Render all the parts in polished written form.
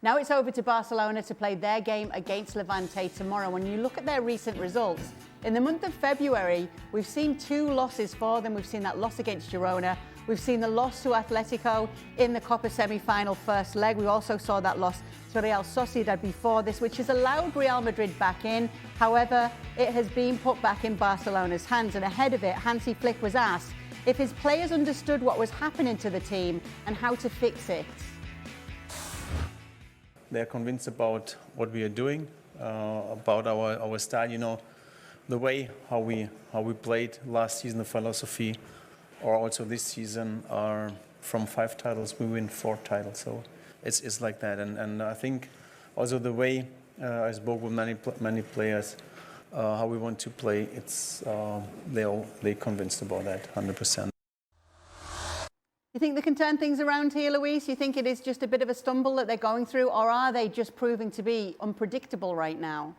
Now it's over to Barcelona to play their game against Levante tomorrow. When you look at their recent results, in the month of February, we've seen 2 losses for them. We've seen that loss against Girona. We've seen the loss to Atletico in the Copa semi-final first leg. We also saw that loss to Real Sociedad before this, which has allowed Real Madrid back in. However, it has been put back in Barcelona's hands. And ahead of it, Hansi Flick was asked if his players understood what was happening to the team and how to fix it. They're convinced about what we are doing, about our style, you know, the way how we played last season, the philosophy, or also this season, are from 5 titles, we win 4 titles. So it's like that. And I think also the way I spoke with many players, how we want to play, it's they're convinced about that 100%. You think they can turn things around here, Luis? You think it is just a bit of a stumble that they're going through, or are they just proving to be unpredictable right now?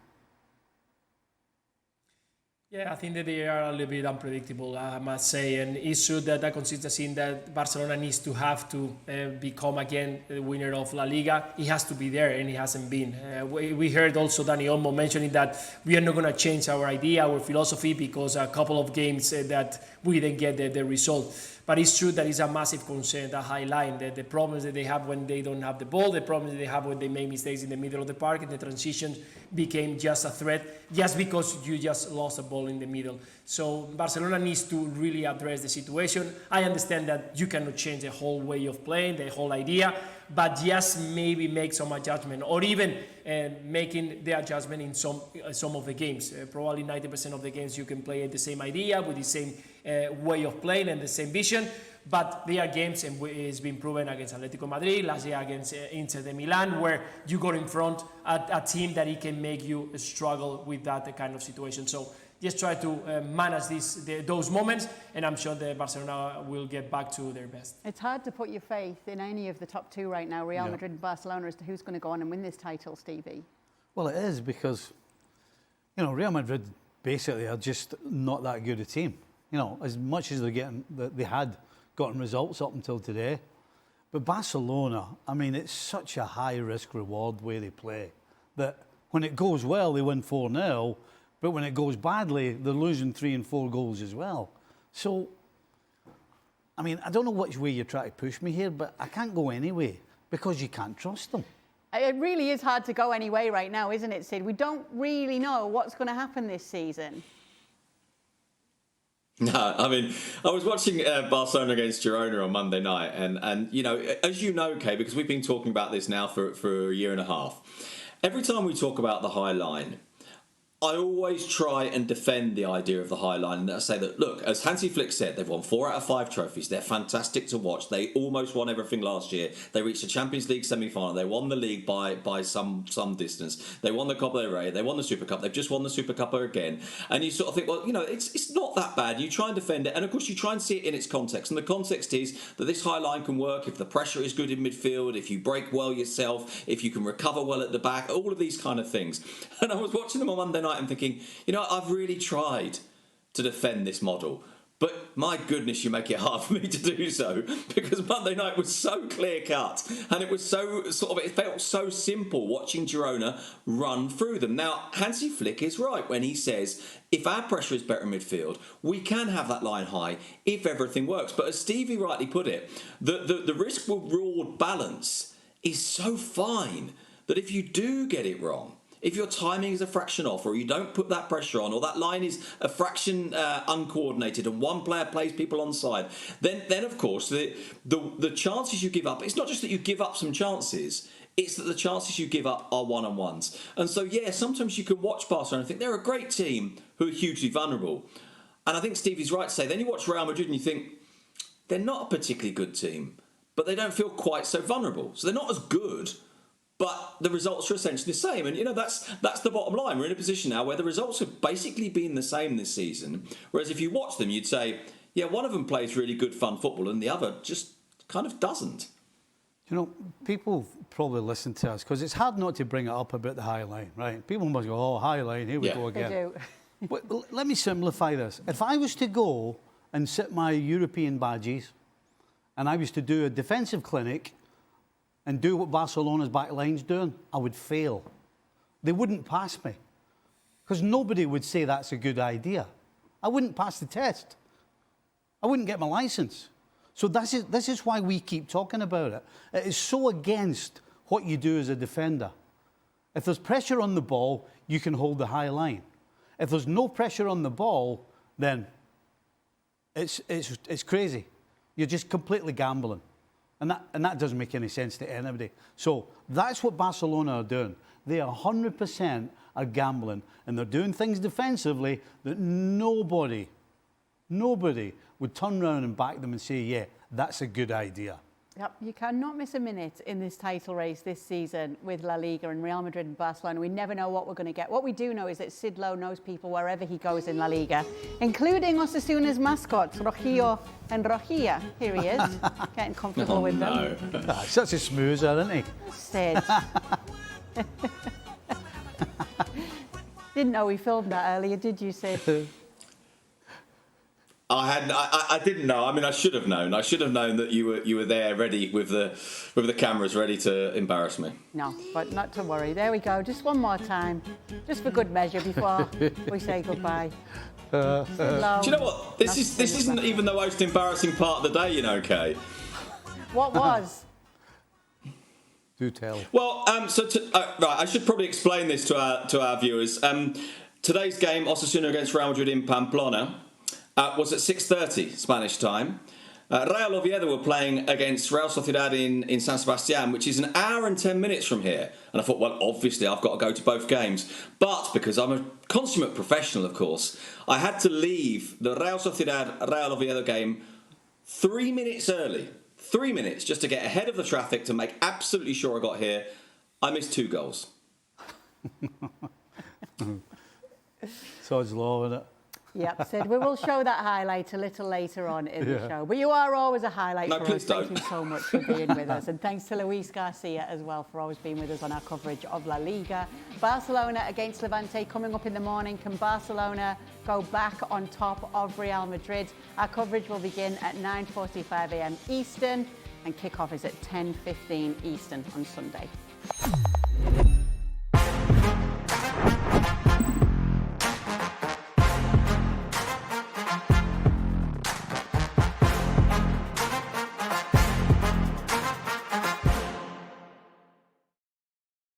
Yeah, I think that they are a little bit unpredictable, I must say, and it's true that the consistency that Barcelona needs to have to become again the winner of La Liga, it has to be there, and it hasn't been. We heard also Dani Olmo mentioning that we are not going to change our idea, our philosophy, because a couple of games that we didn't get the result. But it's true that it's a massive concern, the high line, the problems that they have when they don't have the ball, the problems that they have when they make mistakes in the middle of the park, and the transition became just a threat just because you just lost a ball in the middle. So Barcelona needs to really address the situation. I understand that you cannot change the whole way of playing, the whole idea, but just maybe make some adjustment, or even making the adjustment in some of the games. Probably 90% of the games you can play the same idea with the same way of playing and the same vision, but there are games, and it's been proven against Atletico Madrid, last year against Inter de Milan, where you got in front a team that it can make you struggle with that kind of situation. So just try to manage those moments, and I'm sure that Barcelona will get back to their best. It's hard to put your faith in any of the top 2 right now, Real Madrid and Barcelona, as to who's going to go on and win this title, Stevie. Well, it is, because, you know, Real Madrid basically are just not that good a team. You know, as much as they had gotten results up until today. But Barcelona, I mean, it's such a high risk reward way they play that when it goes well, they win 4-0. But when it goes badly, they're losing 3 and 4 goals as well. So, I mean, I don't know which way you're trying to push me here, but I can't go any way because you can't trust them. It really is hard to go any way right now, isn't it, Sid? We don't really know what's going to happen this season. No, I mean, I was watching Barcelona against Girona on Monday night, and you know, as you know, Kay, because we've been talking about this now for a year and a half, every time we talk about the high line, I always try and defend the idea of the high line, and I say that, look, as Hansi Flick said, they've won 4 out of 5 trophies. They're fantastic to watch. They almost won everything last year. They reached the Champions League semi-final. They won the league by some distance. They won the Copa del Rey. They won the Super Cup. They've just won the Super Cup again. And you sort of think, well, you know, it's not that bad. You try and defend it, and of course you try and see it in its context. And the context is that this high line can work if the pressure is good in midfield, if you break well yourself, if you can recover well at the back, all of these kind of things. And I was watching them on Monday night and thinking, you know, I've really tried to defend this model, but my goodness, you make it hard for me to do so, because Monday night was so clear cut, and it was so it felt so simple watching Girona run through them. Now, Hansi Flick is right when he says if our pressure is better in midfield, we can have that line high if everything works. But as Stevie rightly put it, the risk-reward balance is so fine that if you do get it wrong, if your timing is a fraction off, or you don't put that pressure on, or that line is a fraction uncoordinated, and one player plays people on side, then of course the chances you give up, it's not just that you give up some chances, it's that the chances you give up are one-on-ones. And so, yeah, sometimes you can watch Barcelona and think they're a great team who are hugely vulnerable. And I think Stevie's right to say, then you watch Real Madrid and you think they're not a particularly good team, but they don't feel quite so vulnerable. So they're not as good, but the results are essentially the same. And, you know, that's the bottom line. We're in a position now where the results have basically been the same this season. Whereas if you watch them, you'd say, yeah, one of them plays really good, fun football, and the other just kind of doesn't. You know, people probably listen to us because it's hard not to bring it up about the high line, right? People must go, oh, high line, here we go again. They do. But let me simplify this. If I was to go and sit my European badges and I was to do a defensive clinic and do what Barcelona's back line's doing, I would fail. They wouldn't pass me. Because nobody would say that's a good idea. I wouldn't pass the test. I wouldn't get my licence. So this is why we keep talking about it. It is so against what you do as a defender. If there's pressure on the ball, you can hold the high line. If there's no pressure on the ball, then it's crazy. You're just completely gambling. And that doesn't make any sense to anybody. So that's what Barcelona are doing. They 100% are gambling, and they're doing things defensively that nobody would turn around and back them and say, yeah, that's a good idea. Yep, you cannot miss a minute in this title race this season with La Liga and Real Madrid and Barcelona. We never know what we're going to get. What we do know is that Sid Lowe knows people wherever he goes in La Liga, including Osasuna's mascots, Rojillo and Rojilla. Here he is, getting comfortable with them. Such a smoozer, isn't he? Sid. Didn't know we filmed that earlier, did you, Sid? I didn't know. I mean, I should have known. I should have known that you were there, ready with the cameras, ready to embarrass me. No, but not to worry. There we go. Just one more time, just for good measure before we say goodbye. Do you know what? This isn't even the most embarrassing part of the day, you know, Kay. What was? Do tell. Well, right, I should probably explain this to our viewers. Today's game, Osasuna against Real Madrid in Pamplona, was at 6:30 Spanish time. Real Oviedo were playing against Real Sociedad in San Sebastián, which is an hour and 10 minutes from here. And I thought, well, obviously I've got to go to both games. But because I'm a consummate professional, of course, I had to leave the Real Sociedad-Real Oviedo game 3 minutes early. 3 minutes just to get ahead of the traffic to make absolutely sure I got here. I missed 2 goals. Sod's law, isn't it? Yep, Sid. We will show that highlight a little later on in the show. But you are always a highlight for us. Thank you so much for being with us. And thanks to Luis Garcia as well for always being with us on our coverage of La Liga. Barcelona against Levante coming up in the morning. Can Barcelona go back on top of Real Madrid? Our coverage will begin at 9:45 a.m. Eastern and kick-off is at 10:15 Eastern on Sunday.